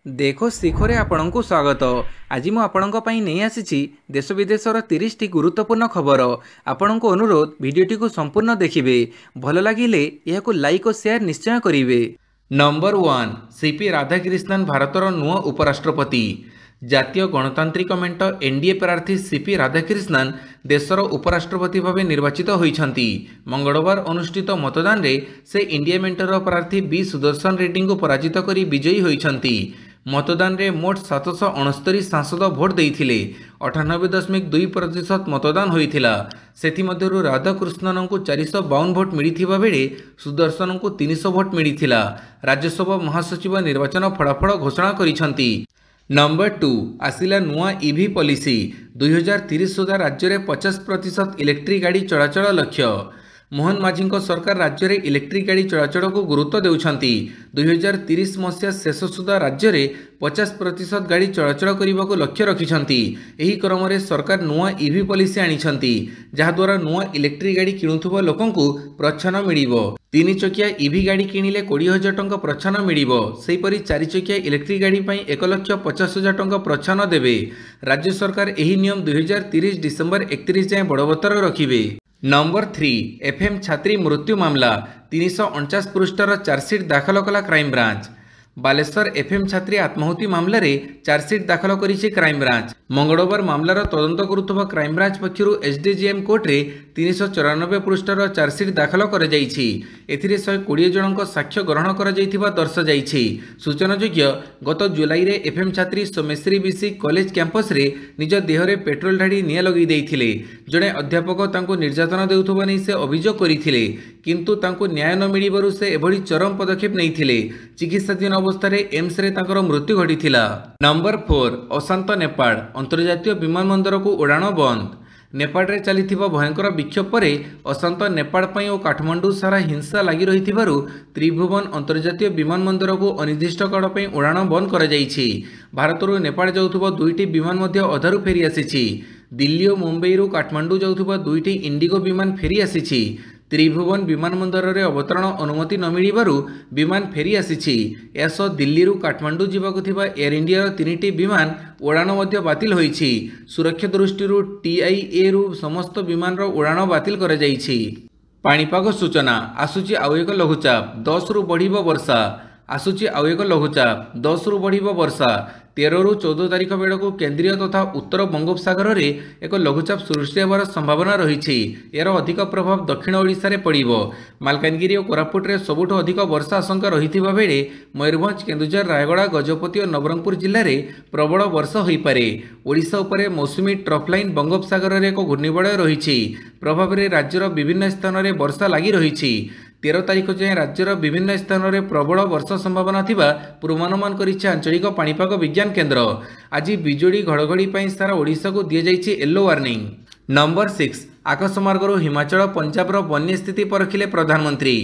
देखो शिखरे आपणଙ୍କୁ स्वागत। आज मु आपणଙ୍କ ପାଇଁ ନେଇ ଆସିଛି देश विदेशर 30 टी गुरुत्वपूर्ण खबर। आपणଙ୍କୁ अनुरोध भिडियोटी को संपूर्ण देखिए। भल लगिले यहाकु लाइक और शेयर निश्चय करिवे। नंबर 1 सीपी राधाकृष्णन भारतर नुआ उपराष्ट्रपति। जातीय गणतांत्रिक मेंट एनडीए प्रार्थी सीपी राधाकृष्णन देशर उपराष्ट्रपति भाव निर्वाचित होइछंती। मंगलवार अनुष्ठित मतदान रे से इंडिया मेंटर प्रार्थी बी सुदर्शन रेड्डी को पराजित करी विजयी होइछंती। मतदान रे मोट 769 सांसद भोट देइथिले। 98.2% मतदान होइथिला। सेथिमध्यरु राधाकृष्णन को 452 भोट मिलिथिबा बेले सुदर्शन को 300 भोट मिलिथिला। राज्यसभा महासचिव निर्वाचन फलाफल घोषणा करिछंती। नंबर 2 आसिला नुआ ईवी पॉलिसी। 2030 सुधा राज्य में 50% इलेक्ट्रिक गाड़ी चलाचल लक्ष्य। मोहन माझी सरकार राज्य में इलेक्ट्रिक गाड़ी चलाचल को गुरुत्व देउछंती। 2030 मसीहा शेष सुधा राज्य में 50% गाड़ी चलाचल करने को लक्ष्य रखिछंती। एही क्रम में सरकार नुआ ईवी पॉलिसी आनिछंती, जहाद्वारा नुआ इलेक्ट्रिक गाड़ी किणुथुबा लोकंकु प्रोत्साहन मिलिबो। 3 चकिया ईवी गाड़ी किणिले 20,000 टंका प्रोत्साहन मिलिबो। सेहीपरि 4 चकिया इलेक्ट्रिक गाड़ी पई 1,50,000 टंका प्रोत्साहन देबे। राज्य सरकार एही नियम 2030 डिसेम्बर 31 जाए बड़बत्तर रखिबे। नंबर 3 एफएम छात्री मृत्यु मामला। 349 पृष्ठर चार्जसीट दाखल कला क्राइम ब्रांच। बालेश्वर एफएम छात्री आत्माहुति मामला रे चार्जसीट दाखल करिछि क्राइम ब्रांच। मंगलवार मामलार तदंत करुथबा क्राइम ब्रांच पक्षरु एसडीजीएम कोर्ट रे 394 पृष्ठर चार्जसीट दाखल कर जाइछि। एथिरे 120 जनक साक्ष्य ग्रहण कर जाइथिबा दर्शा जाइछि। सूचनायोग्य गत जुलाई रे एफएम छात्री सोमेश्वरी बीसी कॉलेज कैंपस रे निज देह रे पेट्रोल ढाड़ी निया लगी देइथिले। जणे अध्यापक तांको निर्यातना देउथबा नै से अभियोग करिथिले, किंतु तांको न्याय न मिलिबारु से एभली चरम पदक्षेप नैथिले। चिकित्साधीन अवस्था एम्स रे तांकर मृत्यु घटिथिला। नंबर 4 अशांत नेपाल। अंतर्जातीय विमानबंदर को उड़ाण बंद। नेपाल रे चलिथिबा भयंकर विक्षोभ पर अशांत नेपाल पई और काठमांडू सारा हिंसा लगी रहिथिबारु त्रिभुवन अंतर्जातीय विमानबंदर को अनिर्दिष्ट काल पई उड़ाण बंद कर जाइछि। भारतरु नेपाल जाउथबा 2टी विमान मध्ये अधारु फेरी आसीछि। दिल्ली और मुंबई रु काठमांडू जाउथबा 2टी इंडिगो विमान फेरी आसीछि। त्रिभुवन विमानबंदर रे अवतरण अनुमति न मिलिबारु विमान फेरी आसीछि। एसो दिल्ली रु काठमांडू जीवाकु थिबा एयर इंडिया 3टी विमान उड़ाण मध्ये बातिल होइछि। सुरक्षा दृष्टि टीआईए रु समस्त विमान रो उड़ाण बातिल कर जाइछि। पाणीपाग सूचना आसुछि आउ एक लघुचाप। 10 रु बढ़िबो वर्षा। आसुछि आउ एक लघुचाप। 10 रु बढ़िबो वर्षा। 13 रु 14 तारिख बेड़क केन्द्रीय तथा उत्तर बंगोपसागर रे एक लघुचाप सृष्टि होवार संभावना रही। यार अधिक प्रभाव दक्षिण ओडिशा रे पड़िबो। मालकानगिरी और कोरापुट रे सबुठ अधिक वर्षा आशंका रहिथिबा बेले मयूरभंज, केन्दुझर, रायगड़ा, गजपति और नवरंगपुर जिले में प्रबल वर्षा होई पारे। ओडिशा उपरे मौसुमी ट्रफ लाइन बंगोपसागर रे एक घूर्णिबलय रही। प्रभाव रे राज्यर विभिन्न स्थान में वर्षा लगी रही। 13 तारिख जाए राज्यर विभिन्न स्थान में प्रबल वर्षा संभावना थिबा पूर्वानुमान करिछि आंचलिक पाणीपाग विज्ञान केन्द्र। आज बिजुली घड़घड़ी पर सारा ओडिशा को दि जाइछि येलो वार्निंग। नंबर 6 आकाशमार्गरू हिमाचल पंजाबर बन्या स्थिति परखिले प्रधानमंत्री।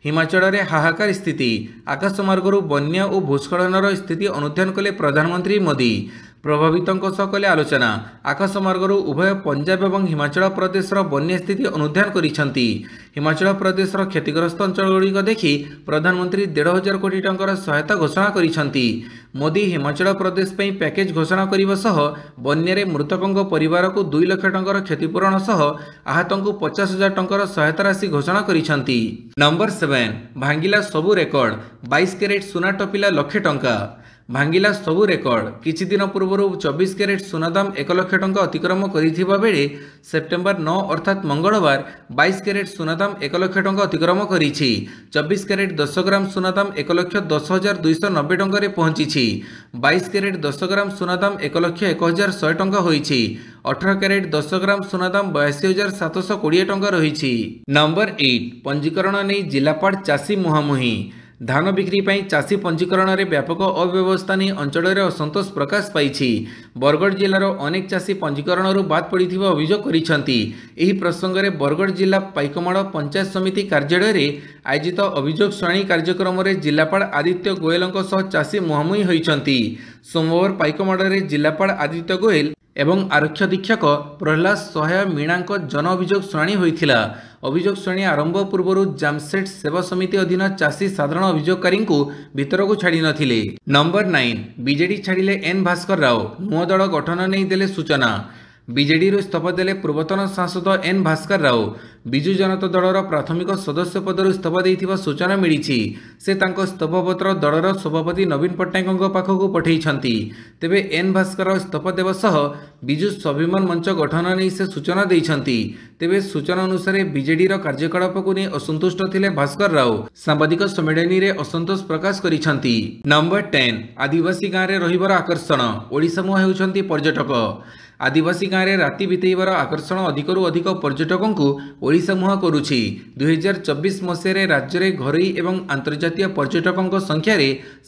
हिमाचल रे हाहाकार स्थिति। आकाशमार्गरू बन्या और भूस्खलनर स्थिति अनुध्यान कले प्रधानमंत्री मोदी। प्रभावितों सह कले आलोचना। आकाशमार्गरू उभय पंजाब और हिमाचल प्रदेशर बन्या स्थिति अनुध्यान करिसेंती। हिमाचल प्रदेशर क्षतिग्रस्त अंचलगुड़िक देखि प्रधानमंत्री 1,500 कोटी टंकार सहायता घोषणा करिसेंती। मोदी हिमाचल प्रदेश पई पैकेज घोषणा करिबा सह बन्या रे मृतकों परिवार को 2 लाख टंकार क्षतिपूरण सह आहतों को 50,000 टंकार सहायता राशि घोषणा करिसेंती। नंबर 7 भांगिला सबु रेकर्ड। 22 कैरेट सुना टपिला लक्षे टंका। भांगिला सबु रेकर्ड। किछि दिन पूर्व 24 कैरेट सुना दाम 1 लाख टंका अतिक्रम करिथिबा बेले सेप्टेम्बर 9 अर्थात मंगलवार 22 कैरेट सुना दाम 1 लाख टंका अतिक्रम करिछि। 24 कैरेट 10 ग्राम सुना दाम 1,10,290 टंका रे पहुंचिछि। 22 कैरेट 10 ग्राम सुना दाम 1,01,100 टंका होइछि। 18 कैरेट 10 ग्राम सुना दाम 82,720 टंका रहिछि। नंबर 8 पंजीकरण नै जिलापाड़ चाषी मुहांमुही। धान बिक्री पई चाषी पंजीकरण रे व्यापक अव्यवस्था नहीं अंचल रे असंतोष प्रकाश पाइछि। बरगढ़ जिलार अनेक चाषी पंजीकरण बाद पड़िथिबा अभियोग करिसेंती। एही प्रसंग में बरगढ़ जिला पाइकमाड़ पंचायत समिति कार्यालय रे आयोजित अभियोग शुणाणी कार्यक्रम में जिलापाल आदित्य गोयल सह चाषी मुहांमुही होइछंती। सोमवार पाइकमाड़ रे जिलापाल आदित्य गोयल एवं आरक्षी अधीक्षक प्रहलाद सहाय मीणांक जन अभियोग शुणाणी होइथिला। अभियोग शुणाणी आरंभ पूर्व जामसेट सेवा समिति अधीन चाषी साधारण अभियोगकारी भीतर को छाड़ी नथिले। नंबर 9 बीजेडी छाड़िले एन भास्कर राव नुआ दल गठन नहीं देले सूचना। बीजेडी इस्तीफा देले पूर्वतन सांसद एन भास्कर राव विजु जनता दलर प्राथमिक सदस्य पदर इस्तीफा देइथिबा सूचना मिली। से तांको इस्तीफापत्र दलर सभापति नवीन पट्टनायक पाखक पठाइछंती। तेबे एन भास्कर राव इस्तीफा देवा सह विजु स्वाभिमान मंच गठन नहीं से सूचना देइछंती। तेबे सूचना अनुसार बीजेडी कार्यकलाप को नहीं असंतुष्ट थिले भास्कर राव सांबादिक सम्मेलन में असंतोष प्रकाश करिछंती। नंबर 10 आदिवासी गाँव में रहिबार आकर्षण ओडिशा मुहां हेउछंती पर्यटक। आदिवासी गाँव में राति बितेइबार आकर्षण अधिकरू अधिक पर्यटकों को ओडिशा मुहां करुछि। 2024 मसीह राज्य में घरोई एवं अंतर्जातीय पर्यटकों संख्यार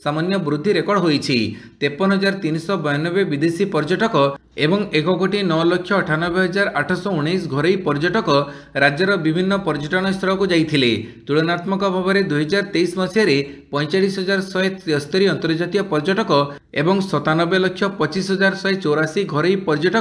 सामान्य वृद्धि रेकर्ड होइछि। 53,392 विदेशी पर्यटक एवं 1,09,98,819 घरोई पर्यटक राज्यर विभिन्न पर्यटन स्थल को जाइथिले। तुलनात्मक भाव में 2023 मसीह 45,173 अंतर्जातीय पर्यटक एवं 97,25,184 घरोई पर्यटक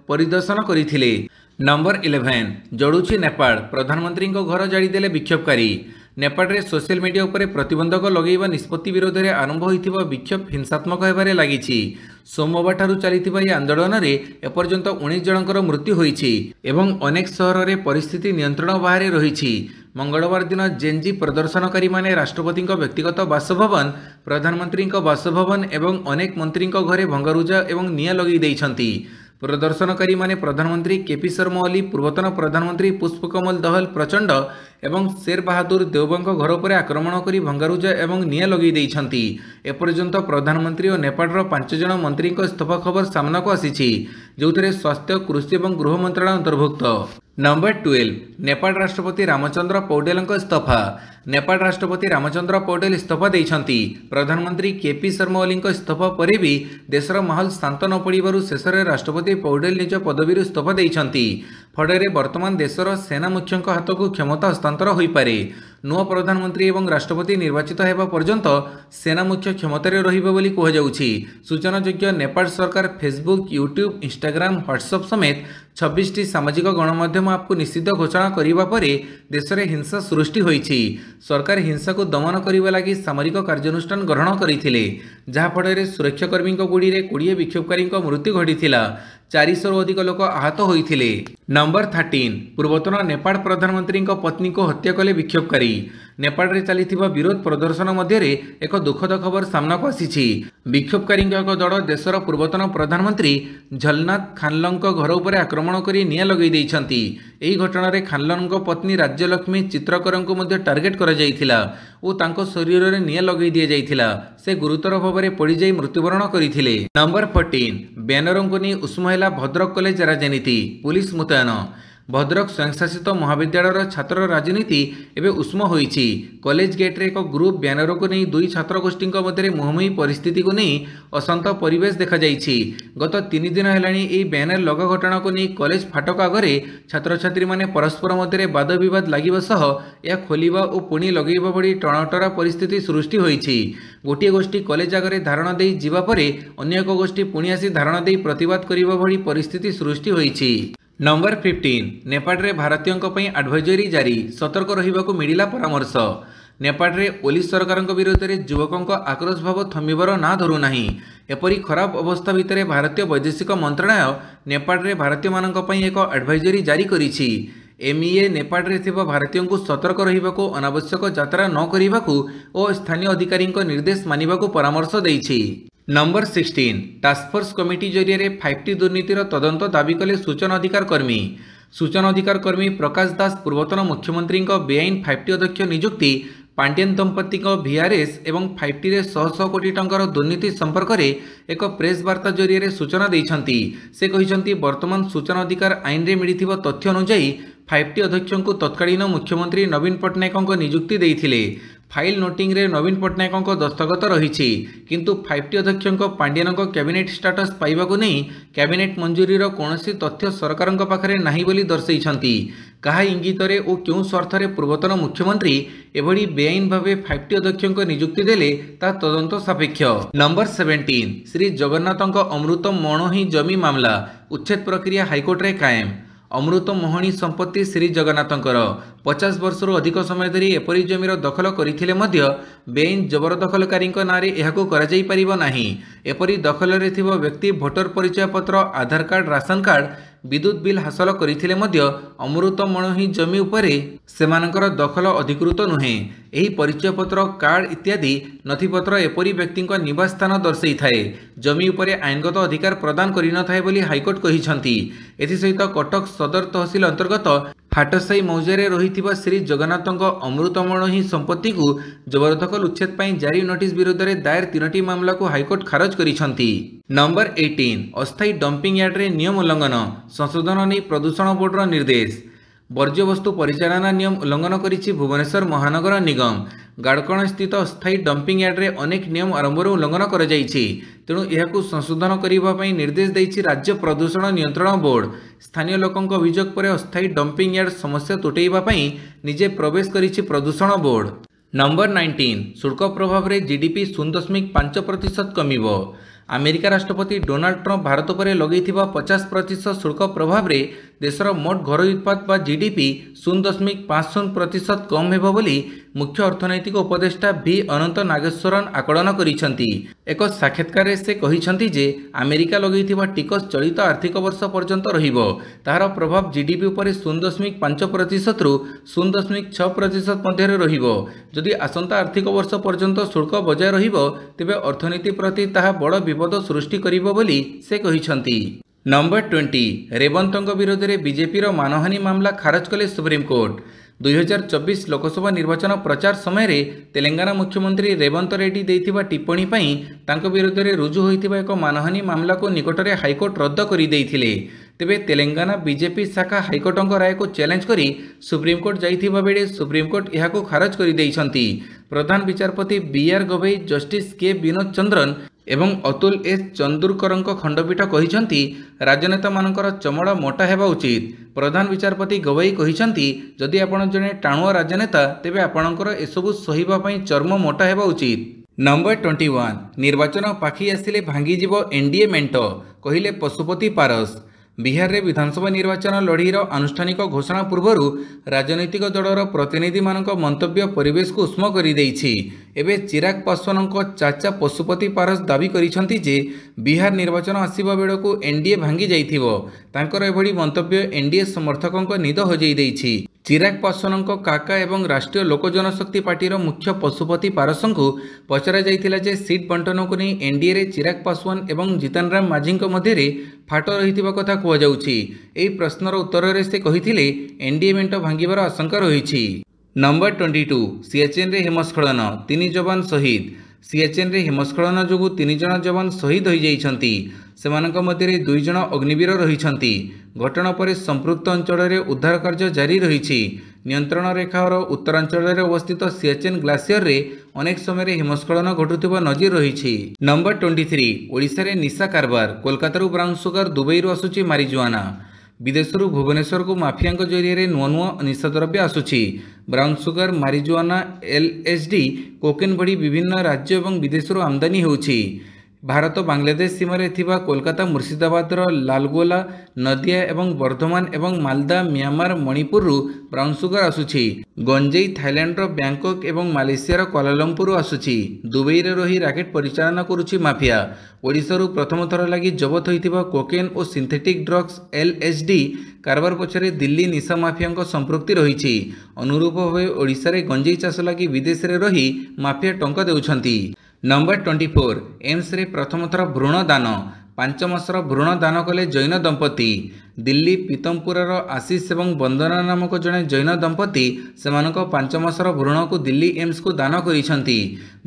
परिदर्शन करथिले। नंबर 11 जड़ुछि नेपाल प्रधानमंत्री घर जाड़ीदेले विक्षोभकारी। नेपाल में सोशल मीडिया उपर प्रतिबंधक लगेवा निष्पत्ति विरोध में आरंभ होइथिबा विक्षोभ हिंसात्मक होबारे लागिछि। सोमवार ठारू चलिथिबा यह आंदोलन में एपर्यंत 19 जनकर मृत्यु होइछि एवं अनेक सहर में परिस्थिति नियंत्रण बाहर रहिछि। मंगलवार दिन जेनजी प्रदर्शनकारी माने राष्ट्रपति व्यक्तिगत बासभवन प्रधानमंत्री बासभवन एवं अनेक मंत्री घरे भंगारुजा एवं निया लगी देइछंती। प्रदर्शनकारी माने प्रधानमंत्री केपी शर्मा ओली पूर्वतन प्रधानमंत्री पुष्पकमल दहल प्रचंड एवं शेर बहादुर देवबंक घर पर आक्रमण करी भंगारुजा एवं निया लगी देइछंती। एपर्यंत प्रधानमंत्री और नेपाल 5 जन मंत्री इस्तीफा खबर सामना को आसीछि जोथिरे स्वास्थ्य कृषि एवं गृह मंत्रालय अंतर्भुक्त। नंबर 12 नेपाल राष्ट्रपति रामचंद्र पौडेल इस्तीफा। नेपाल राष्ट्रपति रामचंद्र पौडेल इस्तीफा देइछंती। प्रधानमंत्री केपी शर्मा ओली इस्तीफा पर भी देशर माहौल शांत न पड़िबारु शेषरे राष्ट्रपति पौडेल निज पदवी इस्तीफा देइछंती। फଳରେ वर्तमान देशर सेना मुख्य हाथ को क्षमता हस्तांतर हो पारे। नुआ प्रधानमंत्री एवं राष्ट्रपति निर्वाचित होगा पर्यंत सेना मुख्य क्षमतार रहिबे बोली कुहाଯାଉଛି। सूचनायोग्य नेपाल सरकार फेसबुक यूट्यूब इंस्टाग्राम व्हाट्सएप समेत 26टी सामाजिक गणमाध्यम आपको निषिद्ध घोषणा करने पर देश में हिंसा सृष्टि होइछि। सरकार हिंसा को दमन करने लगी सामरिक कार्यानुष्ठान ग्रहण करथिले जहाँफल सुरक्षाकर्मी गुड़ी में 20 विक्षोभकारी मृत्यु घटीला। 400 अधिक लोक आहत होइथिले। नंबर 13 पूर्वतन नेपाल प्रधानमंत्री पत्नी को हत्या कले विक्षोभकारी। नेपाल में चलिथिबा विरोध प्रदर्शन मध्य एक दुखद खबर सामना को आसीछि। विक्षोभकारी एक दल देशर पूर्वतन प्रधानमंत्री झलनाथ खानलंग घर उपर आक्रमण करी निया लगई देइछंती। एही घटना रे खानलंग पत्नी राज्यलक्ष्मी चित्रकर को मध्य टार्गेट करा जाइथिला और तांको शरीर रे निया लगई दिया जाइथिला। से गुरुतर भाव में पड़ी जाई मृत्युवरण करथिले। नंबर 14 बैनरों को नहीं उष्म भद्रक कॉलेज राजनीति पुलिस मुतयन। भद्रक स्वयंशासित महाविद्यालय छात्र राजनीति एवं उष्म होइछि। कॉलेज गेट्रे एक ग्रुप बैनर को नहीं दुई छात्र गोष्ठी मध्य मुहांमुही परिस्थिति को नहीं अशांत परिवेश देखा जाइछि। गत 3 दिन हेलाणी एही बैनर लगा घटना को नहीं कॉलेज फाटक आगे छात्र छात्री माने परस्पर मध्य वाद विवाद लगिबा सह या खोलिबा और पुणी लगेबा भली टणाटरा परिस्थिति सृष्टि होइछि। गोटे गोष्ठी कॉलेज आगे धारणा दे जिबा परे अन्य एक गोष्ठी पुणी आसी धारणा दे प्रतिवाद करिबा भली परिस्थिति सृष्टि होइछि। नंबर 15 नेपाल रे भारतीयों एडवाइजरी जारी सतर्क रहिबाकु मिलिला परामर्श। नेपाल रे ओली सरकार विरोध में युवकों आक्रोश भाव थमिबार ना धरू नाही। एपरी खराब अवस्था भितर भारतीय वैदेशिक मंत्रालय नेपाल रे भारतीय मानक पई एक एडवाइजरी जारी करिछि। एमईए नेपाल रे थिबा भारतीयों को सतर्क रहिबाकु अनावश्यक यात्रा न करिबाकु और स्थानीय अधिकारी निर्देश मानिबाकु परामर्श देइछि। नंबर 16 टास्कफोर्स कमिटी जरिए 5T दुर्नीतिर तदंत दाबी कले सूचना अधिकार कर्मी। सूचना अधिकार कर्मी प्रकाश दास पूर्वतन मुख्यमंत्री बेआईन 5T अध्यक्ष नियुक्ति पांड्यन दंपति VRS एवं 5T रे 100 कोटी टंकार दुर्नीति संपर्क में एक प्रेस वार्ता जरिए सूचना देइछंती। से कहिसंती वर्तमान सूचना अधिकार आईन रे मिलिथिबा तथ्य अनुसार 5T अध्यक्ष को तत्कालीन मुख्यमंत्री नवीन पट्टनायक नियुक्ति देइथिले। फाइल नोटिंग रे नवीन पट्टनायक दस्तखत रही किंतु 5T अध्यक्ष पांडियन कैबिनेट स्टाटस पाइबाकु नहीं कैबिनेट मंजूरीर कौन तथ्य सरकार पाखरे नाही बोली दर्शाई कहा इंगित और क्यों स्वार्थ पूर्वतन मुख्यमंत्री एभली बेआईन भाव 5T अध्यक्ष नियुक्ति देले ता तदंत सापेक्ष। नंबर 17 श्री जगन्नाथ अमृत मणोही जमी मामला उच्छेद प्रक्रिया हाइकोर्ट रे कायम। अमृत मोहनी संपत्ति श्री जगन्नाथंकर 50 वर्षर अधिक समय धरी एपरी जमीर दखल करथिले मध्य बेआईन जबरदखलकारी नारे एहाकु कराଯାଇ परिबो नाही। एपरी दखल रे थिबा व्यक्ति भोटर परिचय पत्र आधार कार्ड राशन कार्ड विद्युत बिल हासिल करथिले मध्य अमृत मणोही जमी उपरे सेमानकर दखल अधिकृत नुहे। एही परिचय पत्र कार्ड इत्यादि नथिपत्र एपरी व्यक्ति निवास स्थान दर्शाई थाए जमी उपरे आईनगत अधिकार प्रदान करि न थाए बोली हाइकोर्ट कहिसंती। एथि सहित कटक सदर तहसील अंतर्गत हाटसाई मौजारे रहिथिबा श्री जगन्नाथंक अमृतमणोही संपत्ति को जबरदखल उच्छेद पाई जारी नोटिस विरोध में दायर 3टी मामला को हाइकोर्ट खारज करिसंती। नंबर 18 अस्थायी डंपिंग यार्ड रे नियम उल्लंघन संशोधन नहीं प्रदूषण बोर्डर निर्देश। वर्ज्यवस्तु परिचालना नियम उल्लंघन करिछि भुवनेश्वर महानगर निगम। गाड़कण स्थित अस्थायी डंपिंग यार्ड रे अनेक नियम आरंभ उल्लंघन कर तेणु यह संशोधन करने निर्देश देछि राज्य प्रदूषण नियंत्रण बोर्ड। स्थानीय लोकों अभियोग पर अस्थायी डंपिंग यार्ड समस्या तुटेइबा पई निजे प्रवेश करिछि प्रदूषण बोर्ड। नंबर 19 शुल्क प्रभाव रे जीडीपी 0.5% कमिबो। अमेरिका राष्ट्रपति डोनाल्ड ट्रंप भारत पर लगे 50% शुल्क प्रभाव रे देशर मोट घर उत्पाद बा जीडीपी 0.50% कम हेबो बोली मुख्य अर्थनैतिक उपदेष्टा भी अनंत नागेश्वरन आकलन करिसंती। एक साक्षात्कार से कहिसंती जे अमेरिका लगे टिकस चलित आर्थिक वर्ष पर्यंत रहिबो तार प्रभाव जीडीपी उपर 0.5% रु 0.6% मध्य रहिबो। जदि आसंता आर्थिक वर्ष पर्यंत शुल्क बजाय रहिबो तेबे अर्थनीति प्रति ताहा बड़ विपद सृष्टि करिबो बोली से कहिसंती। नंबर 20 रेवंतଙ୍କ विरोध में बीजेपी रो मानहानि मामला खारज कले सुप्रीमकोर्ट। 2024 लोकसभा निर्वाचन प्रचार समय रे तेलंगाना मुख्यमंत्री रेवंत रेड्डी देइथिबा टिप्पणी पई तांको विरोध में रुजु होइथिबा एक मानहानि मामला को निकटरे हाइकोर्ट रद्द करि देइथिले। तेबे तेलंगाना बीजेपी शाखा हाइकोर्टଙ୍କ राय को चैलेंज करी सुप्रीमकोर्ट जाइथिबा बेले सुप्रीमकोर्ट एहाको खारज करि देइछंती। प्रधान विचारपति बीआर गवई जस्टिस के विनोद चंद्रन एवं अतुल एस चंदुरकरଙ୍କ खंडपीठ कहिसंती राजनेता मानकर चमड़ा मोटा हेबा उचित। प्रधान विचारपति गवई कहिसंती जदि आपण जने टाणुआ राजनेता तेबे आपणकर एसबु सहिबा पई चर्म मोटा हेबा उचित। नंबर 21 निर्वाचन पाखी आसिले भांगी जीवो एनडीए मेंट कहिले पशुपति पारस। बिहार रे विधानसभा निर्वाचन लड़ीर आनुष्ठानिक घोषणा पूर्व राजनैतिक दलर प्रतिनिधि मानक मंतव्य परिवेश को उष्म कर एबे चिराग पासवान चाचा पशुपति पारस दाबी करिसंती जे बिहार निर्वाचन आसीबा बेलको एनडीए भांगी जाइथिबो। तांकर एभली मंतव्य एनडीए समर्थकों निद होजई देइछि। चिराग पासवान काका एवं राष्ट्रीय लोक जनशक्ति पार्टी मुख्य पशुपति पारस को पचरा जाइथिला जे सीट बंटन को नहीं एनडीए रे चिराग पासवान एवं जीतन राम माझी मध्य फाट रही कथा कहुछि। एही प्रश्नर उत्तर रे से कहिथिले एनडीए मेंट भांगिबार आशंका रही। नंबर 22 सीएचएन रे हिमस्खलन 3 जवान शहीद। सीएचएन रे हिमस्खलन जोगु 3 जन जवान शहीद हो जाइछंती। सेमानक मध्य 2 जन अग्निवीर रहिछंती। घटना पर संपृक्त अंचल में उद्धार कार्य जारी रही। नियंत्रण रेखार उत्तरांचल में अवस्थित सीएचएन ग्लासियर रे अनेक समय हिमस्खलन घटुवा नजर रही। नंबर 23 ओडिशा रे निशा कारबार कोलकाता ब्राउन सुगर दुबई आसुची मारिजुआना। विदेश भुवनेश्वर को माफिया जरिए नुआ नुआ निशाद्रव्य आसुची। Brown sugar marijuana LSD cocaine भड़ी विभिन्न राज्य और विदेश आमदानी होउछि। भारत बांग्लादेश सीमार कोलकाता मुर्शिदाबाद लालगोला नदिया एवं बर्धमान एवं Malda Myanmar Manipur brown sugar आसुछि। गंजेई थाईलैंड बैंकॉक एवं मालेशिया कोलालमपुर आसुछि। दुबई रे रही राकेट परिचालना करुछि माफिया। ओडिशारू प्रथम थर लगी जबत होइथिबा कोकेन और सिंथेटिक ड्रग्स एलएसडी कारबार पछरे दिल्ली निशा माफिया संपृक्ति रही। अनुरूप भाव ओडिशा रे गंजेई चाष लगी विदेश रे रही माफिया टंका देउछंती। नंबर 24 एम्स रे प्रथम थर भ्रूण दान ପାଞ୍ଚ ମାସର ଭ୍ରୂଣ ଦାନ କଲେ ଜୈନ ଦମ୍ପତି। ଦିଲ୍ଲୀ ପିତମପୁରର ଆଶିଷ ଏବଂ ବନ୍ଦନା ନାମକ ଜଣେ ଜୈନ ଦମ୍ପତି ସେମାନଙ୍କ 5 ମାସର ଭ୍ରୂଣକୁ ଦିଲ୍ଲୀ ଏମ୍ସକୁ ଦାନ କରିଛନ୍ତି।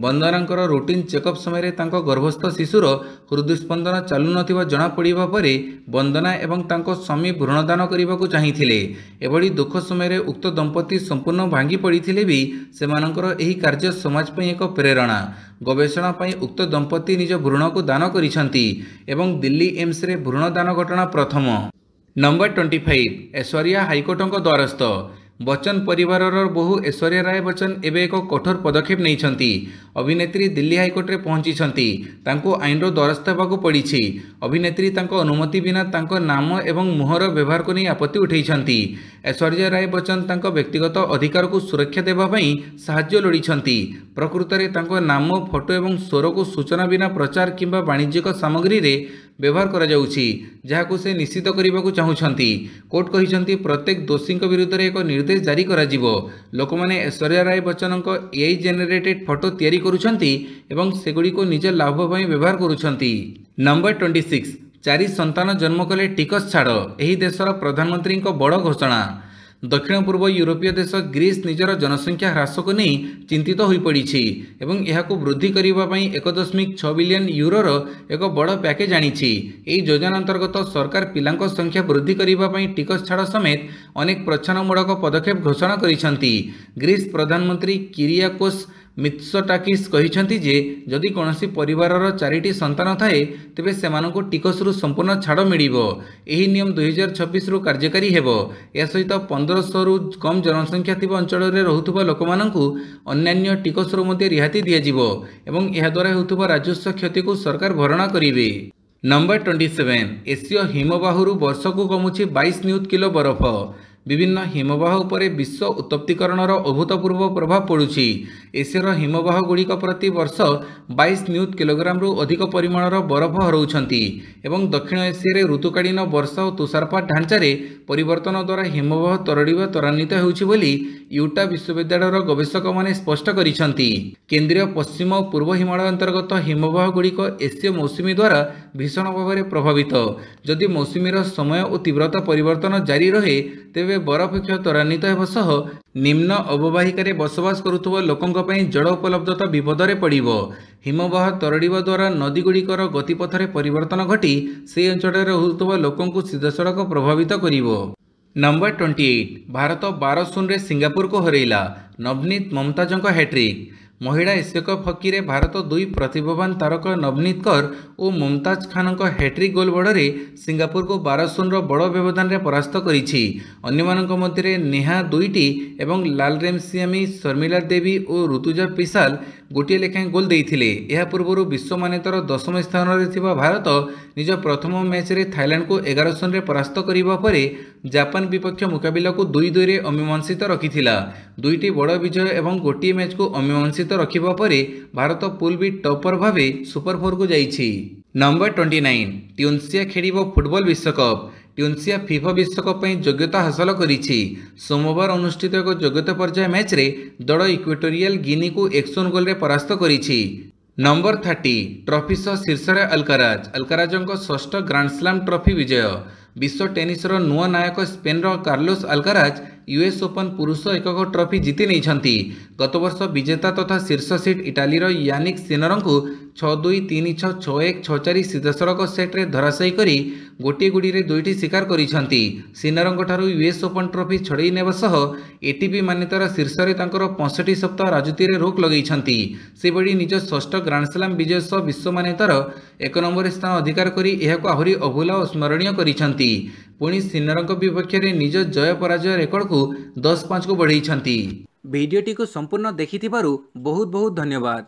ବନ୍ଦନାଙ୍କର ରୁଟିନ୍ ଚେକଅପ୍ ସମୟରେ ତାଙ୍କ ଗର୍ଭସ୍ଥ ଶିଶୁର ହୃଦସ୍ପନ୍ଦନ ଚାଲୁନଥିବା ଜଣାପଡ଼ିବା ପରେ ବନ୍ଦନା ଏବଂ ତାଙ୍କ ସ୍ୱାମୀ ଭ୍ରୂଣ ଦାନ କରିବାକୁ ଚାହିଁଥିଲେ। ଏଭଳି ଦୁଃଖ ସମୟରେ ଉକ୍ତ ଦମ୍ପତି ସମ୍ପୂର୍ଣ୍ଣ ଭାଙ୍ଗି ପଡ଼ିଥିଲେ ବି ସେମାନଙ୍କର ଏହି କାର୍ଯ୍ୟ ସମାଜ ପାଇଁ ଏକ ପ୍ରେରଣା। ଗବେଷଣା ପାଇଁ ଉକ୍ତ ଦମ୍ପତି ନିଜ ଭ୍ରୂଣକୁ ଦାନ କରିଛନ୍ତି ଏବଂ ଦିଲ୍ଲୀ ଏମ୍ସରେ ଭ୍ରୂଣ ଦାନ ଘଟଣା ପ୍ରଥମ। ନମ୍ବର 25 ଐଶ୍ୱର୍ଯ୍ୟା ହାଇକୋର୍ଟଙ୍କ ଦ୍ୱାରସ୍ଥ। ବଚ୍ଚନ ପରିବାରର ବୋହୂ ଐଶ୍ୱର୍ଯ୍ୟା ରାୟ ବଚ୍ଚନ ଏବେ ଏକ କଠୋର ପଦକ୍ଷେପ ନେଇଛନ୍ତି। ଅଭିନେତ୍ରୀ ଦିଲ୍ଲୀ ହାଇକୋର୍ଟରେ ପହଞ୍ଚିଛନ୍ତି। ତାଙ୍କୁ ଆଇନର ଦ୍ୱାରସ୍ଥ ହେବାକୁ ପଡ଼ିଛି। ଅଭିନେତ୍ରୀ ତାଙ୍କ ଅନୁମତି ବିନା ତାଙ୍କ ନାମ ଏବଂ ମୁହଁର ବ୍ୟବହାରକୁ ନେଇ ଆପତ୍ତି ଉଠାଇଛନ୍ତି। ଐଶ୍ୱର୍ଯ୍ୟା ରାୟ ବଚ୍ଚନ ତାଙ୍କ ବ୍ୟକ୍ତିଗତ ଅଧିକାରକୁ ସୁରକ୍ଷା ଦେବା ପାଇଁ ସାହାଯ୍ୟ ଲୋଡ଼ିଛନ୍ତି। ପ୍ରକୃତରେ ତାଙ୍କ ନାମ, ଫଟୋ ଏବଂ ସ୍ୱରକୁ ସୂଚନା ବିନା ପ୍ରଚାର କିମ୍ବା ବାଣିଜ୍ୟିକ ସାମଗ୍ରୀରେ ବ୍ୟବହାର କରାଯାଉଛି, ଯାହାକୁ ସେ ନିଷିଦ୍ଧ କରିବାକୁ ଚାହୁଁଛନ୍ତି। କୋର୍ଟ କହିଛନ୍ତି ପ୍ରତ୍ୟେକ ଦୋଷୀଙ୍କ ବିରୁଦ୍ଧରେ ଏକ ନିର୍ଦ୍ଦେଶ ଜାରି କରାଯିବ। ଲୋକମାନେ Aishwarya Rai ବଚ୍ଚନଙ୍କ AI generated photo ତିଆରି କରୁଛନ୍ତି ଏବଂ ସେଗୁଡ଼ିକୁ ନିଜ ଲାଭ ପାଇଁ ବ୍ୟବହାର କରୁଛନ୍ତି। ନମ୍ବର 26 4 ସନ୍ତାନ ଜନ୍ମ କଲେ ଟିକସ ଛାଡ଼। ଏହି ଦେଶର ପ୍ରଧାନମନ୍ତ୍ରୀଙ୍କ ବଡ଼ ଘୋଷଣା। ଦକ୍ଷିଣ ପୂର୍ବ ୟୁରୋପୀୟ ଦେଶ ଗ୍ରୀସ୍ ନିଜର ଜନସଂଖ୍ୟା ହ୍ରାସକୁ ନେଇ ଚିନ୍ତିତ ହୋଇପଡ଼ିଛି ଏବଂ ଏହାକୁ ବୃଦ୍ଧି କରିବା ପାଇଁ 1.6 ବିଲିୟନ ୟୁରୋର ଏକ ବଡ଼ ପ୍ୟାକେଜ ଆଣିଛି। ଏହି ଯୋଜନା ଅନ୍ତର୍ଗତ ସରକାର ପିଲାଙ୍କ ସଂଖ୍ୟା ବୃଦ୍ଧି କରିବା ପାଇଁ ଟିକସ ଛାଡ଼ ସମେତ ଅନେକ ପ୍ରୋତ୍ସାହନମୂଳକ ପଦକ୍ଷେପ ଘୋଷଣା କରିଛନ୍ତି। ଗ୍ରୀସ୍ ପ୍ରଧାନମନ୍ତ୍ରୀ କିରିଆକୋସ୍ ମିତ୍ସୋଟାକିସ୍ କହିଛନ୍ତି ଯେ ଯଦି କୌଣସି ପରିବାରର 4ଟି ସନ୍ତାନ ଥାଏ ତେବେ ସେମାନଙ୍କୁ ଟିକସରୁ ସମ୍ପୂର୍ଣ୍ଣ ଛାଡ଼ ମିଳିବ। ଏହି ନିୟମ 2026ରୁ କାର୍ଯ୍ୟକାରୀ ହେବ। ଏହା ସହିତ 1500ରୁ କମ୍ ଜନସଂଖ୍ୟା ଥିବା ଅଞ୍ଚଳରେ ରହୁଥିବା ଲୋକମାନଙ୍କୁ ଅନ୍ୟାନ୍ୟ ଟିକସରୁ ମଧ୍ୟ ରିହାତି ଦିଆଯିବ ଏବଂ ଏହାଦ୍ୱାରା ହେଉଥିବା ରାଜସ୍ୱ କ୍ଷତିକୁ ସରକାର ଭରଣା କରିବେ। ନମ୍ବର 27 ଏସୀୟ ହିମବାହରୁ ବର୍ଷକୁ କମୁଛି 22 ନିୟୁତ କିଲୋ ବରଫ। ବିଭିନ୍ନ ହିମବାହ ଉପରେ ବିଶ୍ୱ ଉତ୍ତପ୍ତିକରଣର ଅଭୂତପୂର୍ବ ପ୍ରଭାବ ପଡ଼ୁଛି। ଏସୀୟର ହିମବାହଗୁଡ଼ିକ ପ୍ରତି ବର୍ଷ 22 ନିୟୁତ କିଲୋଗ୍ରାମରୁ ଅଧିକ ପରିମାଣର ବରଫ ହରାଉଛନ୍ତି ଏବଂ ଦକ୍ଷିଣ ଏସିଆରେ ଋତୁକାଳୀନ ବର୍ଷା ଓ ତୁଷାରପାତ ଢାଞ୍ଚାରେ ପରିବର୍ତ୍ତନ ଦ୍ୱାରା ହିମବାହ ତରଳିବା ତ୍ୱରାନ୍ୱିତ ହେଉଛି ବୋଲି ୟୁଟା ବିଶ୍ୱବିଦ୍ୟାଳୟର ଗବେଷକମାନେ ସ୍ପଷ୍ଟ କରିଛନ୍ତି। କେନ୍ଦ୍ରୀୟ ପଶ୍ଚିମ ଓ ପୂର୍ବ ହିମାଳୟ ଅନ୍ତର୍ଗତ ହିମବାହଗୁଡ଼ିକ ଏସୀୟ ମୌସୁମୀ ଦ୍ୱାରା ଭୀଷଣ ଭାବରେ ପ୍ରଭାବିତ। ଯଦି ମୌସୁମୀର ସମୟ ଓ ତୀବ୍ରତା ପରିବର୍ତ୍ତନ ଜାରି ରହେ ତେବେ ବରଫ କ୍ଷୟ ତ୍ୱରାନ୍ୱିତ ହେବା ସହ ନିମ୍ନ ଅବବାହିକାରେ ବସବାସ କରୁଥିବା ଲୋକଙ୍କ ପାଇଁ ଜଳ ଉପଲବ୍ଧତା ବିପଦରେ ପଡ଼ିବ। ହିମବାହ ତରଳିବା ଦ୍ୱାରା ନଦୀଗୁଡ଼ିକର ଗତିପଥରେ ପରିବର୍ତ୍ତନ ଘଟି ସେହି ଅଞ୍ଚଳରେ ରହୁଥିବା ଲୋକଙ୍କୁ ସିଧାସଳଖ ପ୍ରଭାବିତ କରିବ। ନମ୍ବର 28 ଭାରତ 12-0ରେ ସିଙ୍ଗାପୁରକୁ ହରାଇଲା। ନବନୀତ ମମତାଜଙ୍କ ହ୍ୟାଟ୍ରିକ୍। ମହିଳା ଏସୀୟ କପ୍ ହକିରେ ଭାରତ 2 ପ୍ରତିଭାବାନ ତାରକା ନବନୀତ କୌର ଓ ମୁମତାଜ ଖାନଙ୍କ ହ୍ୟାଟ୍ରିକ୍ ଗୋଲ୍ ବଳରେ ସିଙ୍ଗାପୁରକୁ 12-0ର ବଡ଼ ବ୍ୟବଧାନରେ ପରାସ୍ତ କରିଛି। ଅନ୍ୟମାନଙ୍କ ମଧ୍ୟରେ ନେହା 2ଟି ଏବଂ ଲାଲରେମସିୟାମି, ଶର୍ମିଲା ଦେବୀ ଓ ଋତୁଜା ପିସାଲ ଗୋଟିଏ ଲେଖାଏଁ ଗୋଲ୍ ଦେଇଥିଲେ। ଏହା ପୂର୍ବରୁ ବିଶ୍ୱମାନ୍ୟତାର 10ମ ସ୍ଥାନରେ ଥିବା ଭାରତ ନିଜ ପ୍ରଥମ ମ୍ୟାଚରେ ଥାଇଲାଣ୍ଡକୁ 11-0ରେ ପରାସ୍ତ କରିବା ପରେ ଜାପାନ ବିପକ୍ଷ ମୁକାବିଲାକୁ 2-2ରେ ଅମୀମାଂସିତ ରଖିଥିଲା। 2ଟି ବଡ଼ ବିଜୟ ଏବଂ ଗୋଟିଏ ମ୍ୟାଚକୁ ଅମୀମାଂସିତ ରଖିବା ପରେ ଭାରତ ପୁଲ୍ ବି ଟପର ଭାବେ ସୁପର 4କୁ ଯାଇଛି। ନମ୍ବର 29 ଟ୍ୟୁନିସିଆ ଖେଳିବ ଫୁଟବଲ ବିଶ୍ୱକପ୍। ଟ୍ୟୁନିସିଆ ଫିଫା ବିଶ୍ୱକପ୍ ପାଇଁ ଯୋଗ୍ୟତା ହାସଲ କରିଛି। ସୋମବାର ଅନୁଷ୍ଠିତ ଏକ ଯୋଗ୍ୟତା ପର୍ଯ୍ୟାୟ ମ୍ୟାଚରେ ଦଳ ଇକ୍ୱେଟୋରିଆଲ ଗିନିକୁ 1-0 ଗୋଲରେ ପରାସ୍ତ କରିଛି। ନମ୍ବର 30 ଟ୍ରଫି ସହ ଶୀର୍ଷରେ ଅଲକାରାଜ। ଅଲକାରାଜଙ୍କ ଷଷ୍ଠ ଗ୍ରାଣ୍ଡସ୍ଲାମ୍ ଟ୍ରଫି ବିଜୟ। ବିଶ୍ୱ ଟେନିସର ନୂଆ ନାୟକ ସ୍ପେନ୍ର କାର୍ଲୋସ୍ ଆଲକାରାଜ US ଓପନ୍ ପୁରୁଷ ଏକକ ଟ୍ରଫି ଜିତି ନେଇଛନ୍ତି। ଗତବର୍ଷ ବିଜେତା ତଥା ଶୀର୍ଷ ସିଡ୍ ଇଟାଲୀର ୟାନିକ୍ ସିନରଙ୍କୁ 6-2, 3-6, 6-1, 6-4 ସିଧାସଳଖ ସେଟ୍ରେ ଧରାଶାୟୀ କରି ଗୋଟିଏ ଗୁଡ଼ିରେ 2ଟି ଶିକାର କରିଛନ୍ତି। ସିନରଙ୍କଠାରୁ US ଓପନ୍ ଟ୍ରଫି ଛଡ଼େଇ ନେବା ସହ ATP ମାନ୍ୟତାର ଶୀର୍ଷରେ ତାଙ୍କର 65 ସପ୍ତାହ ରାଜୁତିରେ ରୋକ ଲଗାଇଛନ୍ତି। ସେଭଳି ନିଜ ଷଷ୍ଠ ଗ୍ରାଣ୍ଡସ୍ଲାମ୍ ବିଜୟ ସହ ବିଶ୍ୱ ମାନ୍ୟତାର 1 ନମ୍ବର ସ୍ଥାନ ଅଧିକାର କରି ଏହାକୁ ଆହୁରି ଅଭୁଲା ଓ ସ୍ମରଣୀୟ କରିଛନ୍ତି। ପୁଣି ସିନରଙ୍କ ବିପକ୍ଷରେ ନିଜ ଜୟ ପରାଜୟ ରେକର୍ଡକୁ 10-5କୁ ବଢ଼େଇଛନ୍ତି। ଭିଡ଼ିଓଟିକୁ ସମ୍ପୂର୍ଣ୍ଣ ଦେଖିଥିବାରୁ ବହୁତ ବହୁତ ଧନ୍ୟବାଦ।